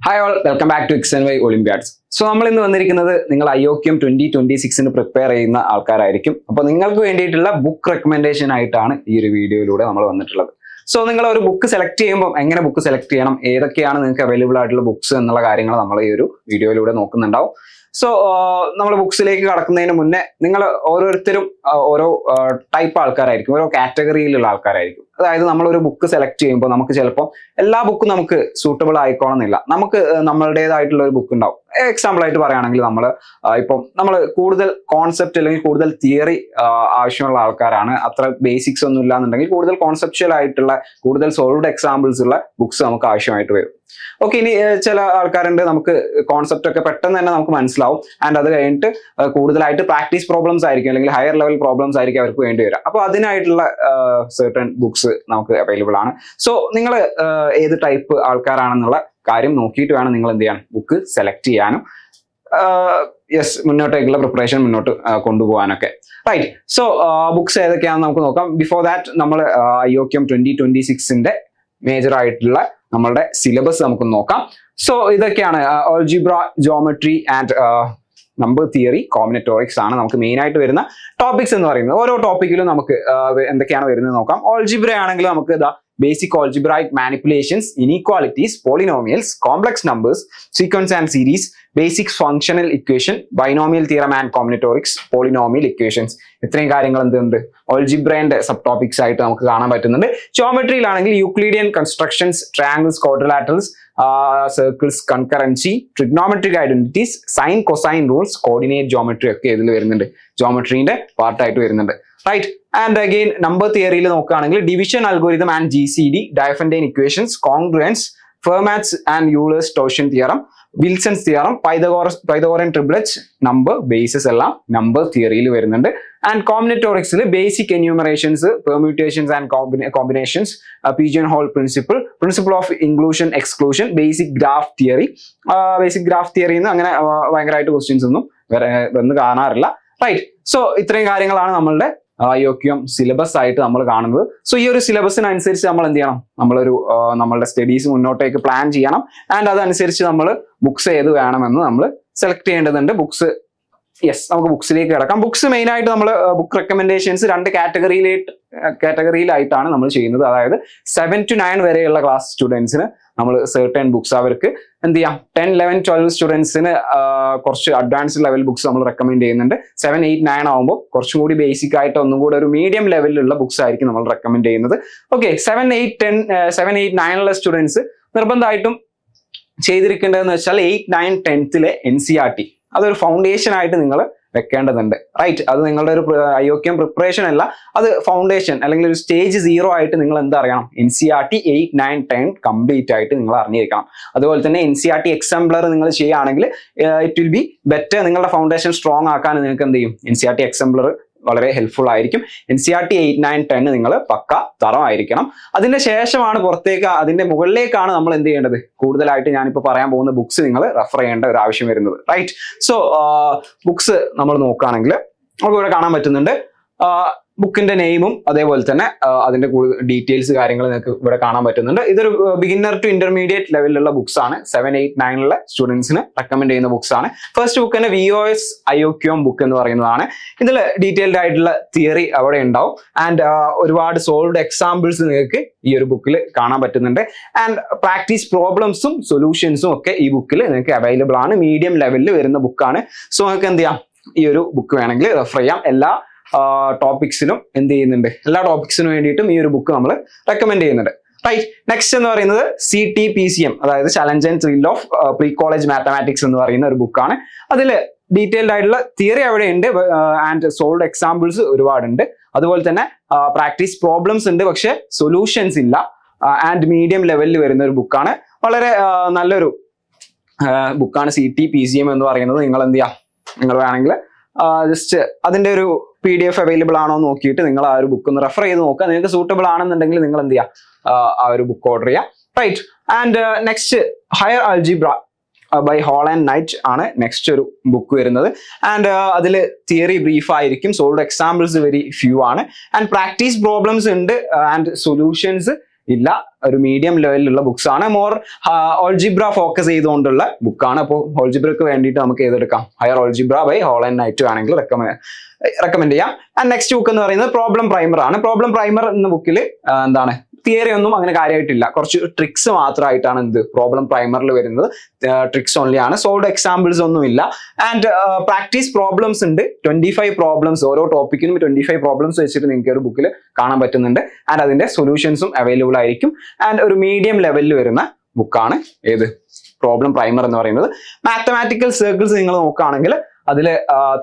Hi all, welcome back to XNY olympiads. So നമ്മൾ ഇന്ന് വന്നിരിക്കുന്നത് നിങ്ങൾ IOQM 2026 പ്രിപ്പയർ ചെയ്യുന്ന ആൾക്കാരായിരിക്കും. അപ്പോൾ നിങ്ങൾക്ക് വേണ്ടിയിട്ടുള്ള ബുക്ക് റെക്കമെൻഡേഷൻ ആയിട്ടാണ് ഈ ഒരു വീഡിയോയിലൂടെ നമ്മൾ വന്നിട്ടുള്ളത്. സോ നിങ്ങൾ ഒരു ബുക്ക് സെലക്ട് ചെയ്യുമ്പോൾ എങ്ങനെ ബുക്ക് സെലക്ട് ചെയ്യണം, ഏതൊക്കെയാണ് നിങ്ങൾക്ക് അവൈലബിൾ ആയിട്ടുള്ള ബുക്സ് എന്നുള്ള കാര്യങ്ങൾ നമ്മൾ ഈ ഒരു വീഡിയോയിലൂടെ നോക്കുന്നുണ്ടാവും. സോ നമ്മൾ ബുക്സിലേക്ക് കടക്കുന്നതിന് മുന്നേ നിങ്ങൾ ഓരോരുത്തരും ഓരോ ടൈപ്പ് ആൾക്കാരായിരിക്കും, ഓരോ കാറ്റഗറിയിലുള്ള ആൾക്കാരായിരിക്കും. അതായത് നമ്മളൊരു ബുക്ക് സെലക്ട് ചെയ്യുമ്പോൾ നമുക്ക് ചിലപ്പോൾ എല്ലാ ബുക്കും നമുക്ക് സൂട്ടബിൾ ആയിക്കോണമെന്നില്ല. നമുക്ക് നമ്മളുടേതായിട്ടുള്ള ഒരു ബുക്ക് ഉണ്ടാവും. എക്സാമ്പിൾ ആയിട്ട് പറയുകയാണെങ്കിൽ നമ്മൾ കൂടുതൽ കോൺസെപ്റ്റ് അല്ലെങ്കിൽ കൂടുതൽ തിയറി ആവശ്യമുള്ള ആൾക്കാരാണ്, അത്ര ബേസിക്സ് ഒന്നും ഇല്ലാന്നുണ്ടെങ്കിൽ കൂടുതൽ കോൺസെപ്ച്വൽ ആയിട്ടുള്ള കൂടുതൽ സോൾവ്ഡ് എക്സാമ്പിൾസ് ഉള്ള ബുക്സ് നമുക്ക് ആവശ്യമായിട്ട് വരും. ഓക്കെ, ഇനി ചില ആൾക്കാരുണ്ട് നമുക്ക് കോൺസെപ്റ്റ് ഒക്കെ പെട്ടെന്ന് തന്നെ നമുക്ക് മനസ്സിലാവും. ആൻഡ് അത് കഴിഞ്ഞിട്ട് കൂടുതലായിട്ട് പ്രാക്ടീസ് പ്രോബ്ലംസ് ആയിരിക്കും അല്ലെങ്കിൽ ഹയർ ലെവൽ പ്രോബ്ലംസ് ആയിരിക്കും അവർക്ക് വേണ്ടി വരിക. അപ്പോൾ അതിനായിട്ടുള്ള സെർട്ടൺ ബുക്സ് നമുക്ക് അവൈലബിൾ ആണ്. സോ നിങ്ങൾ ഏത് ടൈപ്പ് ആൾക്കാരാണെന്നുള്ള കാര്യം നോക്കിയിട്ട് വേണം നിങ്ങൾ എന്ത് ചെയ്യാൻ, ബുക്ക് സെലക്ട് ചെയ്യാനും മുന്നോട്ടേക്കുള്ള പ്രിപ്പറേഷൻ മുന്നോട്ട് കൊണ്ടുപോകാനൊക്കെ. റൈറ്റ്, സോ ബുക്സ് ഏതൊക്കെയാണെന്ന് നമുക്ക് നോക്കാം. ബിഫോർ ദാറ്റ് നമ്മൾ IOQM 2026 മേജർ ആയിട്ടുള്ള നമ്മളുടെ സിലബസ് നമുക്ക് നോക്കാം. സോ ഇതൊക്കെയാണ് algebra, geometry and number theory, combinatorics ആണ് നമുക്ക് മെയിൻ ആയിട്ട് വരുന്ന ടോപ്പിക്സ് എന്ന് പറയുന്നത്. ഓരോ ടോപ്പിക്കിലും നമുക്ക് എന്തൊക്കെയാണ് വരുന്നത് നോക്കാം. ആൾജിബ്ര ആണെങ്കിൽ നമുക്ക് basic algebraic manipulations, inequalities, polynomials, complex numbers, sequence and series, basic functional equation, binomial theorem and combinatorics, polynomial equations. ഇത്രയും കാര്യങ്ങൾ എന്തുണ്ട് ഓൾജിബ്രയുടെ സബ് ടോപ്പിക്സ് ആയിട്ട് നമുക്ക് കാണാൻ പറ്റുന്നുണ്ട്. ജോമെട്രിയിലാണെങ്കിൽ Euclidean constructions, triangles, quadrilaterals, circles, concurrency, trigonometric identities, sine cosine rules, coordinate geometry ഒക്കെ ഇതിൽ വരുന്നുണ്ട്, ജോമെട്രീന്റെ പാർട്ടായിട്ട് വരുന്നുണ്ട്. റൈറ്റ്, ആൻഡ് അഗെയിൻ നമ്പർ തിയറിയിൽ നോക്കുകയാണെങ്കിൽ division algorithm and GCD, Diophantine equations, congruence, Fermat's and Euler's ടോഷ്യൻ theorem, Wilson's theorem, Pythagorean triplets, number bases എല്ലാം number തിയറിയിൽ വരുന്നുണ്ട്. ആൻഡ് കോമ്പിനറ്റോറിക്സിൽ basic enumerations, permutations and combinations, pigeonhole principle of inclusion exclusion, basic graph theory. Basic graph തിയറിന്ന് അങ്ങനെ ഭയങ്കരമായിട്ട് questions ഒന്നും വന്ന് കാണാറില്ല. റൈറ്റ്, സോ ഇത്രയും കാര്യങ്ങളാണ് നമ്മളുടെ IOQM സിലബസ് ആയിട്ട് നമ്മൾ കാണുന്നത്. സോ ഈ ഒരു സിലബസിനനുസരിച്ച് നമ്മൾ എന്ത് ചെയ്യണം, നമ്മളുടെ സ്റ്റഡീസ് മുന്നോട്ടേക്ക് പ്ലാൻ ചെയ്യണം. ആൻഡ് അതനുസരിച്ച് നമ്മൾ ബുക്സ് ഏത് വേണമെന്ന് നമ്മൾ സെലക്ട് ചെയ്യേണ്ടതുണ്ട്. നമുക്ക് ബുക്സിലേക്ക് കിടക്കാം. ബുക്സ് മെയിൻ ആയിട്ട് നമ്മൾ ബുക്ക് റെക്കമെൻഡേഷൻസ് രണ്ട് കാറ്റഗറിയിലായിട്ടാണ് നമ്മൾ ചെയ്യുന്നത്. അതായത് 7 to 9 വരെയുള്ള ക്ലാസ് സ്റ്റുഡൻസിന് നമ്മൾ സെർട്ടൺ ബുക്സ്, അവർക്ക് എന്ത് ചെയ്യാം 10, 11, 12 സ്റ്റുഡൻസിന് കുറച്ച് അഡ്വാൻസ്ഡ് ലെവൽ ബുക്സ് നമ്മൾ റെക്കമെൻഡ് ചെയ്യുന്നുണ്ട്. 7, 8, 9 ആകുമ്പോൾ കുറച്ചും കൂടി ബേസിക് ആയിട്ട് ഒന്നും കൂടി ഒരു മീഡിയം ലെവലിലുള്ള ബുക്സ് ആയിരിക്കും നമ്മൾ റെക്കമെൻഡ് ചെയ്യുന്നത്. ഓക്കെ, 7, 8, 9 ഉള്ള സ്റ്റുഡൻസ് നിർബന്ധമായിട്ടും ചെയ്തിരിക്കേണ്ടതെന്ന് വെച്ചാൽ 8, 9, 10th NCERT അതൊരു ഫൗണ്ടേഷൻ ആയിട്ട് നിങ്ങൾ വെക്കേണ്ടതുണ്ട്. റൈറ്റ്, അത് നിങ്ങളുടെ ഒരു IOQM പ്രിപ്പറേഷൻ അല്ല, അത് ഫൗണ്ടേഷൻ അല്ലെങ്കിൽ ഒരു സ്റ്റേജ് 0 ആയിട്ട് നിങ്ങൾ എന്താ അറിയണം, NCERT 8, 9, 10 കംപ്ലീറ്റ് ആയിട്ട് നിങ്ങൾ അറിഞ്ഞിരിക്കണം. അതുപോലെ തന്നെ NCERT എക്സാംപ്ലർ നിങ്ങൾ ചെയ്യുകയാണെങ്കിൽ ഇറ്റ് വിൽ ബി ബെറ്റർ. നിങ്ങളുടെ ഫൗണ്ടേഷൻ സ്ട്രോങ് ആക്കാൻ നിങ്ങൾക്ക് എന്ത് ചെയ്യും, NCERT എക്സാംപ്ലർ വളരെ ഹെൽപ്ഫുൾ ആയിരിക്കും. NCERT 8, 9, 10 നിങ്ങൾ പക്ക തറമായിരിക്കണം. അതിന്റെ ശേഷമാണ് അതിന്റെ മുകളിലേക്കാണ് നമ്മൾ എന്ത് ചെയ്യേണ്ടത്, കൂടുതലായിട്ട് ഞാനിപ്പോൾ പറയാൻ പോകുന്ന ബുക്സ് നിങ്ങൾ റെഫർ ചെയ്യേണ്ട ഒരു ആവശ്യം വരുന്നത്. റൈറ്റ്, സോ ബുക്സ് നമ്മൾ നോക്കുകയാണെങ്കിൽ നമുക്ക് ഇവിടെ കാണാൻ പറ്റുന്നുണ്ട് ബുക്കിന്റെ നെയിമും അതേപോലെ തന്നെ അതിന്റെ ഡീറ്റെയിൽസ് കാര്യങ്ങൾ നിങ്ങൾക്ക് ഇവിടെ കാണാൻ പറ്റുന്നുണ്ട്. ഇതൊരു ബിഗിന്നർ ടു ഇന്റർമീഡിയറ്റ് ലെവലിലുള്ള ബുക്സ് ആണ്. 7, 8, 9 ഉള്ള സ്റ്റുഡൻസിന് റെക്കമെൻഡ് ചെയ്യുന്ന ബുക്സ് ആണ്. ഫസ്റ്റ് ബുക്ക് തന്നെ VOS IOQM ബുക്ക് എന്ന് പറയുന്നതാണ്. ഇതിൽ ഡീറ്റെയിൽഡ് ആയിട്ടുള്ള തിയറി അവിടെ ഉണ്ടാവും. ആൻഡ് ഒരുപാട് സോൾവ്ഡ് എക്സാമ്പിൾസ് നിങ്ങൾക്ക് ഈ ഒരു ബുക്കിൽ കാണാൻ പറ്റുന്നുണ്ട്. ആൻഡ് പ്രാക്ടീസ് പ്രോബ്ലംസും സൊല്യൂഷൻസും ഒക്കെ ഈ ബുക്കിൽ നിങ്ങൾക്ക് അവൈലബിൾ ആണ്. മീഡിയം ലെവലിൽ വരുന്ന ബുക്കാണ്. സോ നിങ്ങൾക്ക് എന്ത് ചെയ്യാം, ഈ ഒരു ബുക്ക് വേണമെങ്കിൽ റെഫർ ചെയ്യാം. എല്ലാ ടോപ്പിക്സിനും എന്ത് ചെയ്യുന്നുണ്ട്, എല്ലാ ടോപ്പിക്സിനും വേണ്ടിയിട്ടും ഈ ഒരു ബുക്ക് നമ്മൾ റെക്കമെൻഡ് ചെയ്യുന്നുണ്ട്. റൈറ്റ്, നെക്സ്റ്റ് എന്ന് പറയുന്നത് CTPCM, അതായത് challenge and thrill of pre college mathematics എന്ന് പറയുന്ന ഒരു ബുക്കാണ്. അതിൽ ഡീറ്റെയിൽഡ് ആയിട്ടുള്ള തിയറി അവിടെ ഉണ്ട് ആൻഡ് സോൾവ്ഡ് എക്സാമ്പിൾസ് ഒരുപാടുണ്ട്. അതുപോലെ തന്നെ പ്രാക്ടീസ് പ്രോബ്ലംസ് ഉണ്ട്, പക്ഷെ സൊല്യൂഷൻസ് ഇല്ല. ആൻഡ് മീഡിയം ലെവലിൽ വരുന്ന ഒരു ബുക്കാണ്. വളരെ നല്ലൊരു ബുക്കാണ് CTPCM എന്ന് പറയുന്നത്. നിങ്ങൾ എന്ത് ചെയ്യാം, നിങ്ങൾ വേണമെങ്കിൽ ജസ്റ്റ് അതിന്റെ ഒരു PDF അവൈലബിൾ ആണോ എന്ന് നോക്കിയിട്ട് നിങ്ങൾ ആ ഒരു ബുക്ക് ഒന്ന് റെഫർ ചെയ്ത് നോക്കുക. നിങ്ങൾക്ക് സൂട്ടബിൾ ആണെന്നുണ്ടെങ്കിൽ നിങ്ങൾ എന്ത് ചെയ്യുക, ആ ഒരു ബുക്ക് ഓർഡർ ചെയ്യുക. Right, and next higher algebra by Hall and Knight ആണ് നെക്സ്റ്റ് ഒരു ബുക്ക് വരുന്നത്. ആൻഡ് അതിൽ തിയറി ബ്രീഫ് ആയിരിക്കും, സോൾവ്ഡ് എക്സാമ്പിൾസ് വെരി ഫ്യൂ ആണ്. ആൻഡ് പ്രാക്ടീസ് പ്രോബ്ലംസ് ഉണ്ട് ആൻഡ് സൊല്യൂഷൻസ് ഇല്ല, ഒരു മീഡിയം ലെവലിലുള്ള ബുക്സ് ആണ്. മോർ ഓൾജിബ്ര ഫോക്കസ് ചെയ്തുകൊണ്ടുള്ള ബുക്കാണ്. അപ്പോൾ ഓൾജിബ്രക്ക് വേണ്ടിയിട്ട് നമുക്ക് ഏതെടുക്കാം? Higher algebra by Hall and Knight വേണമെങ്കിൽ റെക്കമെൻഡ് ചെയ്യാം. ആൻഡ് നെക്സ്റ്റ് ബുക്ക് എന്ന് പറയുന്നത് പ്രോബ്ലം പ്രൈമർ ആണ്. പ്രോബ്ലം പ്രൈമർ എന്ന ബുക്കിൽ എന്താണ്, തിയറി ഒന്നും അങ്ങനെ കാര്യമായിട്ടില്ല, കുറച്ച് ട്രിക്സ് മാത്രമായിട്ടാണ് എന്ത് പ്രോബ്ലം പ്രൈമറിൽ വരുന്നത്. ട്രിക്സ് ഓൺലി ആണ്, സോൾഡ് എക്സാമ്പിൾസ് ഒന്നുമില്ല. ആൻഡ് പ്രാക്ടീസ് പ്രോബ്ലംസ് ഉണ്ട്, 25 പ്രോബ്ലംസ്, ഓരോ ടോപ്പിക്കിനും 25 പ്രോബ്ലംസ് വെച്ചിട്ട് നിങ്ങൾക്ക് ഒരു ബുക്കിൽ കാണാൻ പറ്റുന്നുണ്ട്. ആൻഡ് അതിന്റെ സൊല്യൂഷൻസും അവൈലബിൾ ആയിരിക്കും. ആൻഡ് ഒരു മീഡിയം ലെവലിൽ വരുന്ന ബുക്കാണ് ഏത് പ്രോബ്ലം പ്രൈമർ എന്ന് പറയുന്നത്. മാത്തമാറ്റിക്കൽ സർക്കിൾസ് നിങ്ങൾ നോക്കുകയാണെങ്കിൽ അതിൽ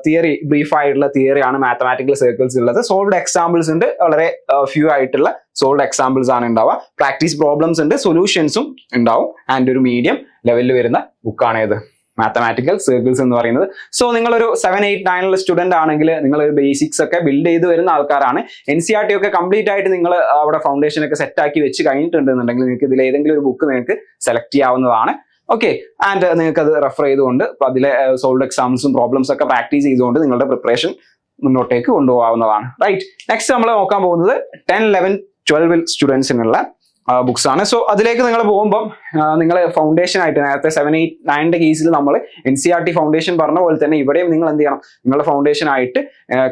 തിയറി, ബ്രീഫ് ആയിട്ടുള്ള തിയറിയാണ് മാത്തമാറ്റിക്കൽ സർക്കിൾസ് ഉള്ളത്. സോൾവ്ഡ് എക്സാമ്പിൾസ് ഉണ്ട്, വളരെ ഫ്യൂ ആയിട്ടുള്ള സോൾവ്ഡ് എക്സാമ്പിൾസ് ആണ് ഉണ്ടാവുക. പ്രാക്ടീസ് പ്രോബ്ലംസ് ഉണ്ട്, സൊല്യൂഷൻസും ഉണ്ടാവും. ആൻഡ് ഒരു മീഡിയം ലെവലിൽ വരുന്ന ബുക്കാണ് ഏത് മാത്തമാറ്റിക്കൽ സർക്കിൾസ് എന്ന് പറയുന്നത്. സോ നിങ്ങളൊരു 7, 8, 9 സ്റ്റുഡന്റ് ആണെങ്കിൽ നിങ്ങൾ ഒരു ബേസിക്സ് ഒക്കെ ബിൽഡ് ചെയ്ത് വരുന്ന ആൾക്കാരാണ്. NCERT ഒക്കെ കംപ്ലീറ്റ് ആയിട്ട് നിങ്ങൾ അവിടെ ഫൗണ്ടേഷൻ ഒക്കെ സെറ്റ് ആക്കി വെച്ച് കഴിഞ്ഞിട്ടുണ്ടെന്നുണ്ടെങ്കിൽ നിങ്ങൾക്ക് ഇതിൽ ഏതെങ്കിലും ഒരു ബുക്ക് നിങ്ങൾക്ക് സെലക്ട് ചെയ്യാവുന്നതാണ്. ഓക്കെ, ആൻഡ് നിങ്ങൾക്ക് അത് റെഫർ ചെയ്തുകൊണ്ട് അതിലെ സോൾവ്ഡ് എക്സാംസും പ്രോബ്ലംസ് ഒക്കെ പ്രാക്ടീസ് ചെയ്തുകൊണ്ട് നിങ്ങളുടെ പ്രിപ്പറേഷൻ മുന്നോട്ടേക്ക് കൊണ്ടുപോകാവുന്നതാണ്. റൈറ്റ്, നെക്സ്റ്റ് നമ്മൾ നോക്കാൻ പോകുന്നത് 10, 11, 12 സ്റ്റുഡൻസിനുള്ള ബുക്സ് ആണ്. സോ അതിലേക്ക് നിങ്ങൾ പോകുമ്പം നിങ്ങൾ ഫൗണ്ടേഷൻ ആയിട്ട് നേരത്തെ 7, 8, 9 കേസിൽ നമ്മൾ NCERT ഫൗണ്ടേഷൻ പറഞ്ഞ പോലെ തന്നെ ഇവിടെയും നിങ്ങൾ എന്ത് ചെയ്യണം, നിങ്ങളുടെ ഫൗണ്ടേഷൻ ആയിട്ട്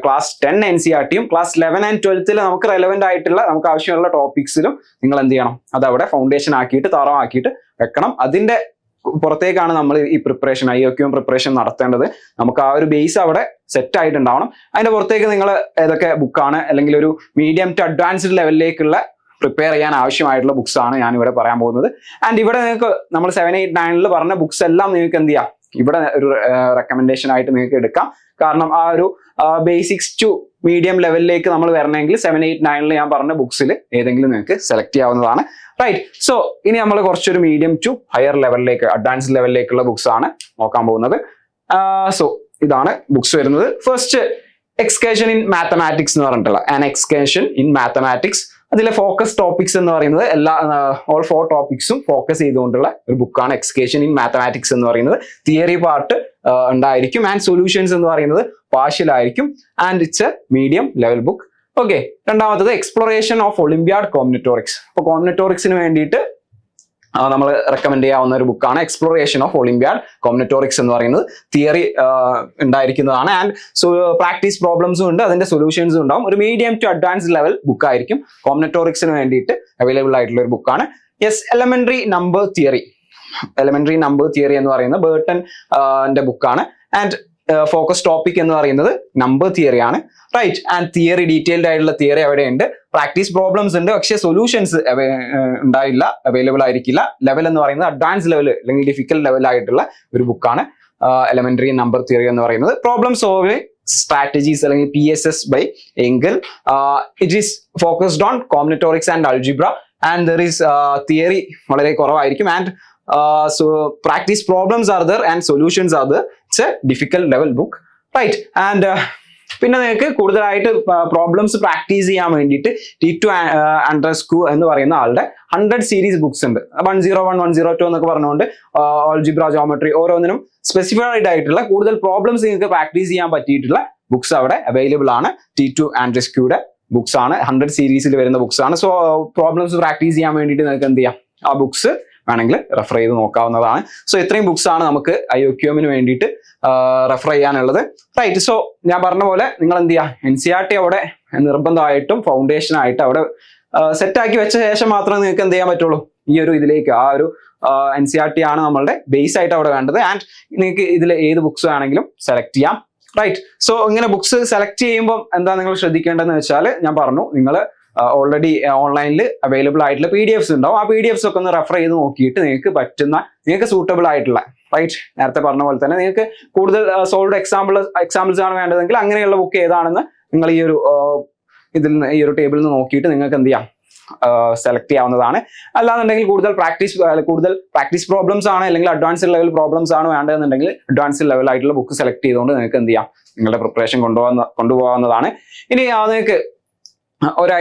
ക്ലാസ് 10 NCERTയും ക്ലാസ് 11 and 12 നമുക്ക് റെലവെന്റ് ആയിട്ടുള്ള നമുക്ക് ആവശ്യമുള്ള ടോപ്പിക്സിലും നിങ്ങൾ എന്ത് ചെയ്യണം, അത് അവിടെ ഫൗണ്ടേഷൻ ആക്കിയിട്ട് തറവാക്കിയിട്ട് വെക്കണം. അതിന്റെ പുറത്തേക്കാണ് നമ്മൾ ഈ പ്രിപ്പറേഷൻ, IOQM പ്രിപ്പറേഷൻ നടത്തേണ്ടത്. നമുക്ക് ആ ഒരു ബേസ് അവിടെ സെറ്റ് ആയിട്ടുണ്ടാവണം. അതിന്റെ പുറത്തേക്ക് നിങ്ങൾ ഏതൊക്കെ ബുക്കാണ് അല്ലെങ്കിൽ ഒരു മീഡിയം ടു അഡ്വാൻസ്ഡ് ലെവലിലേക്കുള്ള പ്രിപ്പയർ ചെയ്യാൻ ആവശ്യമായിട്ടുള്ള ബുക്സ് ആണ് ഞാൻ ഇവിടെ പറയാൻ പോകുന്നത്. ആൻഡ് ഇവിടെ നിങ്ങൾക്ക് നമ്മൾ 7, 8, 9 പറഞ്ഞ ബുക്സ് എല്ലാം നിങ്ങൾക്ക് എന്ത് ചെയ്യാം, ഇവിടെ ഒരു റെക്കമെൻഡേഷൻ ആയിട്ട് നിങ്ങൾക്ക് എടുക്കാം. കാരണം ആ ഒരു ബേസിക്സ് ടു മീഡിയം ലെവലിലേക്ക് നമ്മൾ വരണമെങ്കിൽ 7, 8, 9 ഞാൻ പറഞ്ഞ ബുക്സിൽ ഏതെങ്കിലും നിങ്ങൾക്ക് സെലക്ട് ചെയ്യാവുന്നതാണ്. റൈറ്റ്, സോ ഇനി നമ്മൾ കുറച്ചൊരു മീഡിയം ടു ഹയർ ലെവലിലേക്ക്, അഡ്വാൻസ്ഡ് ലെവലിലേക്കുള്ള ബുക്സ് ആണ് നോക്കാൻ പോകുന്നത്. സോ ഇതാണ് ബുക്സ് വരുന്നത്. ഫസ്റ്റ് എക്സ്കേഷൻ ഇൻ മാത്തമാറ്റിക്സ് എന്ന് പറഞ്ഞിട്ടുള്ള ആൻ എക്സ്കേഷൻ ഇൻ മാത്തമാറ്റിക്സ്. അതിലെ ഫോക്കസ് ടോപ്പിക്സ് എന്ന് പറയുന്നത് ഓൾ 4 ടോപ്പിക്സും ഫോക്കസ് ചെയ്തുകൊണ്ടുള്ള ഒരു ബുക്കാണ് എക്സ്കേഷൻ ഇൻ മാത്തമാറ്റിക്സ് എന്ന് പറയുന്നത്. തിയറി പാർട്ട് ഉണ്ടായിരിക്കും ആൻഡ് സൊല്യൂഷൻസ് എന്ന് പറയുന്നത് പാർഷ്യൽ ആയിരിക്കും. And it's A medium level book. Okay, രണ്ടാമത്തത് എക്സ്പ്ലോറേഷൻ ഓഫ് ഒളിമ്പ്യാഡ് കോമ്പിനറ്റോറിക്സ്. അപ്പോൾ കോമ്പിനറ്റോറിക്സിന് വേണ്ടിയിട്ട് നമ്മൾ റെക്കമെൻഡ് ചെയ്യാവുന്ന ഒരു ബുക്കാണ് എക്സ്പ്ലോറേഷൻ ഓഫ് ഒളിമ്പ്യാഡ് കോമ്പിനറ്റോറിക്സ് എന്ന് പറയുന്നത്. തിയറി ഉണ്ടായിരിക്കുന്നതാണ് ആൻഡ് പ്രാക്ടീസ് പ്രോബ്ലംസും ഉണ്ട്, അതിന്റെ സൊല്യൂഷൻസും ഉണ്ടാവും. ഒരു medium to advanced level book ആയിരിക്കും കോമ്പിനറ്റോറിക്സിന് വേണ്ടിയിട്ട് അവൈലബിൾ ആയിട്ടുള്ള ഒരു ബുക്കാണ്. Yes, elementary number theory. Elementary number theory എന്ന് പറയുന്നത് ബേർട്ടന്റെ ബുക്കാണ്. ആൻഡ് ഫോക്കസ് ടോപ്പിക് എന്ന് പറയുന്നത് നമ്പർ തിയറി ആണ്. റൈറ്റ്, ആൻഡ് തിയറി ഡീറ്റെയിൽഡ് ആയിട്ടുള്ള തിയറി അവിടെ ഉണ്ട്. പ്രാക്ടീസ് പ്രോബ്ലംസ് ഉണ്ട്, പക്ഷേ സൊല്യൂഷൻസ് ഉണ്ടായില്ല, അവൈലബിൾ ആയിരിക്കില്ല. ലെവൽ എന്ന് പറയുന്നത് അഡ്വാൻസ് ലെവൽ അല്ലെങ്കിൽ ഡിഫിക്കൽട്ട് ലെവൽ ആയിട്ടുള്ള ഒരു ബുക്കാണ് എലമെന്ററി നമ്പർ തിയറി എന്ന് പറയുന്നത്. പ്രോബ്ലം സോൾവിംഗ് സ്ട്രാറ്റജീസ് അല്ലെങ്കിൽ PSS by Engel it is focused on combinatorics and algebra. And there is theory വളരെ കുറവായിരിക്കും. And so practice problems are there and solutions are there. It's a difficult level book. Right, and പിന്നെ നിങ്ങൾക്ക് കൂടുതലായിട്ട് problems practice ചെയ്യാൻ വേണ്ടിയിട്ട് T2 Andreescu എന്ന് പറയുന്ന ആളുടെ 100 സീരീസ് ബുക്സ് ഉണ്ട്. 101, 102 എന്നൊക്കെ പറഞ്ഞുകൊണ്ട് ഓൾജിബ്ര, ജോമെട്രി ഓരോന്നിനും സ്പെസിഫൈഡ് ആയിട്ടുള്ള കൂടുതൽ പ്രോബ്ലംസ് നിങ്ങൾക്ക് പ്രാക്ടീസ് ചെയ്യാൻ പറ്റിയിട്ടുള്ള ബുക്സ് അവിടെ അവൈലബിൾ ആണ്. T2 Andreescuയുടെ ബുക്സ് ആണ്, 100 സീരീസിൽ വരുന്ന ബുക്സ് ആണ്. സോ പ്രോബ്ലംസ് പ്രാക്ടീസ് ചെയ്യാൻ വേണ്ടിയിട്ട് നിങ്ങൾക്ക് എന്ത് ചെയ്യാം, ആ ബുക്സ് വേണമെങ്കിൽ റെഫർ ചെയ്ത് നോക്കാവുന്നതാണ്. സോ ഇത്രയും ബുക്സ് ആണ് നമുക്ക് IOQM വേണ്ടിയിട്ട് റെഫർ ചെയ്യാനുള്ളത്. റൈറ്റ്, സോ ഞാൻ പറഞ്ഞ പോലെ നിങ്ങൾ എന്ത് ചെയ്യുക, NCERT അവിടെ നിർബന്ധമായിട്ടും ഫൗണ്ടേഷൻ ആയിട്ട് അവിടെ സെറ്റാക്കി വെച്ച ശേഷം മാത്രമേ നിങ്ങൾക്ക് എന്ത് ചെയ്യാൻ പറ്റുള്ളൂ, ഈ ഒരു ഇതിലേക്ക് ആ ഒരു NCERT ആണ് നമ്മളുടെ ബേസ് ആയിട്ട് അവിടെ വേണ്ടത്. ആൻഡ് നിങ്ങൾക്ക് ഇതിൽ ഏത് ബുക്സ് വേണമെങ്കിലും സെലക്ട് ചെയ്യാം. റൈറ്റ്, സോ ഇങ്ങനെ ബുക്സ് സെലക്ട് ചെയ്യുമ്പോൾ എന്താ നിങ്ങൾ ശ്രദ്ധിക്കേണ്ടതെന്ന് വെച്ചാൽ ഞാൻ പറഞ്ഞു, നിങ്ങൾ ഓൾറെഡി ഓൺലൈനിൽ അവൈലബിൾ ആയിട്ടുള്ള PDFs ഉണ്ടാവും. ആ PDFs ഒക്കെ ഒന്ന് റെഫർ ചെയ്ത് നോക്കിയിട്ട് നിങ്ങൾക്ക് സൂട്ടബിൾ ആയിട്ടുള്ള, റൈറ്റ്, നേരത്തെ പറഞ്ഞ പോലെ തന്നെ നിങ്ങൾക്ക് കൂടുതൽ സോൾവ്ഡ് എക്സാമ്പിൾസ് ആണ് വേണ്ടതെങ്കിൽ അങ്ങനെയുള്ള ബുക്ക് ഏതാണെന്ന് നിങ്ങൾ ഈ ഒരു ടേബിളിൽ നിന്ന് നോക്കിയിട്ട് നിങ്ങൾക്ക് എന്ത് ചെയ്യാം, സെലക്ട് ചെയ്യാവുന്നതാണ്. അല്ലാന്നുണ്ടെങ്കിൽ കൂടുതൽ പ്രാക്ടീസ് പ്രോബ്ലംസ് ആണ് അല്ലെങ്കിൽ അഡ്വാൻസ്ഡ് ലെവൽ പ്രോബ്ലംസ് ആണ് വേണ്ടതെന്നുണ്ടെങ്കിൽ അഡ്വാൻസ്ഡ് ലെവൽ ആയിട്ടുള്ള ബുക്ക് സെലക്ട് ചെയ്തുകൊണ്ട് നിങ്ങൾക്ക് എന്ത് ചെയ്യാം, നിങ്ങളുടെ പ്രിപ്പറേഷൻ കൊണ്ടുപോകാവുന്നതാണ്. ഇനി നിങ്ങൾക്ക് ഒരു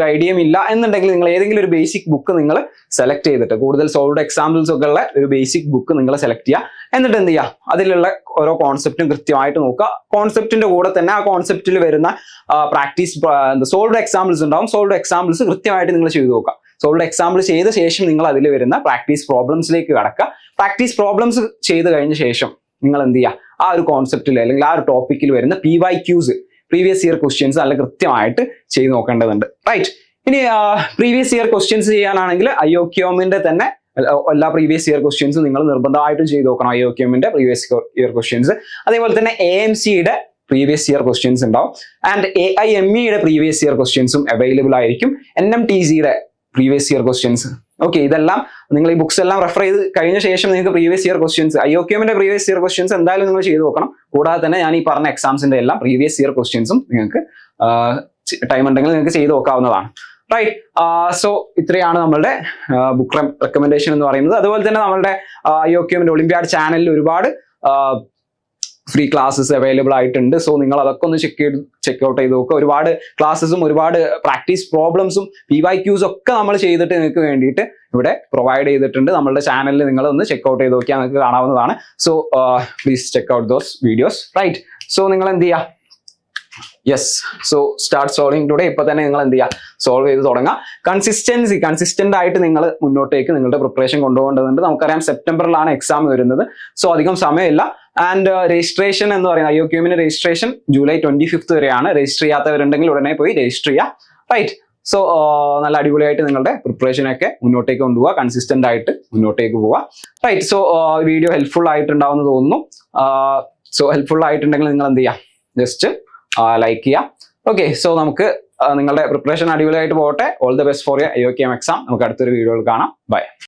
ഐഡിയയും ഇല്ല എന്നുണ്ടെങ്കിൽ നിങ്ങൾ ഏതെങ്കിലും ഒരു ബേസിക് ബുക്ക് നിങ്ങൾ സെലക്ട് ചെയ്തിട്ട് കൂടുതൽ സോൾവ്ഡ് എക്സാമ്പിൾസ് ഒക്കെ ഉള്ള ഒരു ബേസിക് ബുക്ക് നിങ്ങൾ സെലക്ട് ചെയ്യുക. എന്നിട്ട് എന്ത് ചെയ്യുക, അതിലുള്ള ഓരോ കോൺസെപ്റ്റും കൃത്യമായിട്ട് നോക്കുക. കോൺസെപ്റ്റിന്റെ കൂടെ തന്നെ ആ കോൺസെപ്റ്റിൽ വരുന്ന സോൾവ്ഡ് എക്സാമ്പിൾസ് ഉണ്ടാവും. സോൾവ്ഡ് എക്സാമ്പിൾസ് കൃത്യമായിട്ട് നിങ്ങൾ ചെയ്തു നോക്കുക. സോൾവ്ഡ് എക്സാമ്പിൾ ചെയ്ത ശേഷം നിങ്ങൾ അതിൽ വരുന്ന പ്രാക്ടീസ് പ്രോബ്ലംസിലേക്ക് കടക്കുക. പ്രാക്ടീസ് പ്രോബ്ലംസ് ചെയ്ത് കഴിഞ്ഞ ശേഷം നിങ്ങൾ എന്ത് ചെയ്യുക, ആ ഒരു കോൺസെപ്റ്റിൽ അല്ലെങ്കിൽ ആ ഒരു ടോപ്പിക്കിൽ വരുന്ന PYQs പ്രീവിയസ് ഇയർ ക്വസ്റ്റ്യൻസ് നല്ല കൃത്യമായിട്ട് ചെയ്ത് നോക്കേണ്ടതുണ്ട്. റൈറ്റ്. ഇനി പ്രീവിയസ് ഇയർ ക്വസ്റ്റ്യൻസ് ചെയ്യാനാണെങ്കിൽ IOQM-ന്റെ തന്നെ എല്ലാ പ്രീവിയസ് ഇയർ ക്വസ്റ്റ്യൻസും നിങ്ങൾ നിർബന്ധമായിട്ടും ചെയ്ത് നോക്കണം. IOQM-ന്റെ പ്രീവിയസ് ഇയർ ക്വസ്റ്റ്യൻസ്, അതേപോലെ തന്നെ AMC-യുടെ പ്രീവിയസ് ഇയർ ക്വസ്റ്റ്യൻസ് ഉണ്ടാവും. ആൻഡ് AIME-യുടെ പ്രീവിയസ് ഇയർ ക്വസ്റ്റ്യൻസും അവൈലബിൾ ആയിരിക്കും. NMTC-യുടെ പ്രീവിയസ് ഇയർ ക്വസ്റ്റ്യൻസ്. ഓക്കെ, ഇതെല്ലാം നിങ്ങൾ ഈ ബുക്സ് എല്ലാം റെഫർ ചെയ്ത് കഴിഞ്ഞ ശേഷം നിങ്ങൾക്ക് പ്രീവിയസ് ഇയർ ക്വസ്റ്റ്യൻസ്, IOQM-ന്റെ പ്രീവിയസ് ഇയർ ക്വസ്റ്റ്യൻസ് എന്തായാലും നിങ്ങൾ ചെയ്ത് നോക്കണം. കൂടാതെ തന്നെ ഞാൻ ഈ പറഞ്ഞ എക്സാംസിന്റെ എല്ലാം പ്രീവിയസ് ഇയർ ക്വസ്റ്റ്യൻസും നിങ്ങൾക്ക് ടൈം ഉണ്ടെങ്കിൽ നിങ്ങൾക്ക് ചെയ്ത് നോക്കാവുന്നതാണ്. റൈറ്റ്. സോ ഇത്രയാണ് നമ്മളുടെ ബുക്ക് റെക്കമെൻഡേഷൻ എന്ന് പറയുന്നത്. അതുപോലെ തന്നെ നമ്മളുടെ IOQM-ന്റെ ഒളിമ്പ്യാഡ് ചാനലിൽ ഒരുപാട് ഫ്രീ ക്ലാസ്സസ് അവൈലബിൾ ആയിട്ടുണ്ട്. സോ നിങ്ങൾ അതൊക്കെ ഒന്ന് ചെക്ക്ഔട്ട് ചെയ്ത് നോക്കുക. ഒരുപാട് ക്ലാസ്സസും ഒരുപാട് പ്രാക്ടീസ് പ്രോബ്ലംസും PYQs ഒക്കെ നമ്മൾ ചെയ്തിട്ട് നിങ്ങൾക്ക് വേണ്ടിയിട്ട് ഇവിടെ പ്രൊവൈഡ് ചെയ്തിട്ടുണ്ട്. നമ്മളുടെ ചാനലിൽ നിങ്ങൾ ഒന്ന് ചെക്ക്ഔട്ട് ചെയ്ത് നോക്കിയാൽ നിങ്ങൾക്ക് കാണാവുന്നതാണ്. So please check out those videos. Right. So നിങ്ങൾ എന്ത് ചെയ്യുക, yes, so start solving today. ഇപ്പൊ തന്നെ നിങ്ങൾ എന്ത് ചെയ്യുക, സോൾവ് ചെയ്ത് തുടങ്ങാം. കൺസിസ്റ്റന്റ് ആയിട്ട് നിങ്ങൾ മുന്നോട്ടേക്ക് നിങ്ങളുടെ പ്രിപ്പറേഷൻ കൊണ്ടുപോകേണ്ടതുണ്ട്. നമുക്കറിയാം സെപ്റ്റംബറിലാണ് എക്സാം വരുന്നത്. സോ അധികം സമയമില്ല. ആൻഡ് രജിസ്ട്രേഷൻ എന്ന് പറയുന്നത് IOQM-ന്റെ രജിസ്ട്രേഷൻ ജൂലൈ 25 വരെയാണ്. രജിസ്റ്റർ ചെയ്യാത്തവരുണ്ടെങ്കിൽ ഉടനെ പോയി രജിസ്റ്റർ ചെയ്യുക. റൈറ്റ്. സോ നല്ല അടിപൊളിയായിട്ട് നിങ്ങളുടെ പ്രിപ്പറേഷനൊക്കെ മുന്നോട്ടേക്ക് കൊണ്ടുപോവുക, കൺസിസ്റ്റന്റ് ആയിട്ട് മുന്നോട്ടേക്ക് പോവുക. റൈറ്റ്. സോ വീഡിയോ ഹെൽപ്ഫുൾ ആയിട്ടുണ്ടാവുമെന്ന് തോന്നുന്നു. സോ ഹെൽപ്ഫുൾ ആയിട്ടുണ്ടെങ്കിൽ നിങ്ങൾ എന്ത് ചെയ്യുക, ജസ്റ്റ് ലൈക്ക് ചെയ്യാം. ഓക്കെ. സോ നമുക്ക് നിങ്ങളുടെ പ്രിപ്പറേഷൻ അടിപൊളിയായിട്ട് പോകട്ടെ. All the best for your IOQM exam. നമുക്ക് അടുത്തൊരു വീഡിയോയിൽ കാണാം. ബൈ.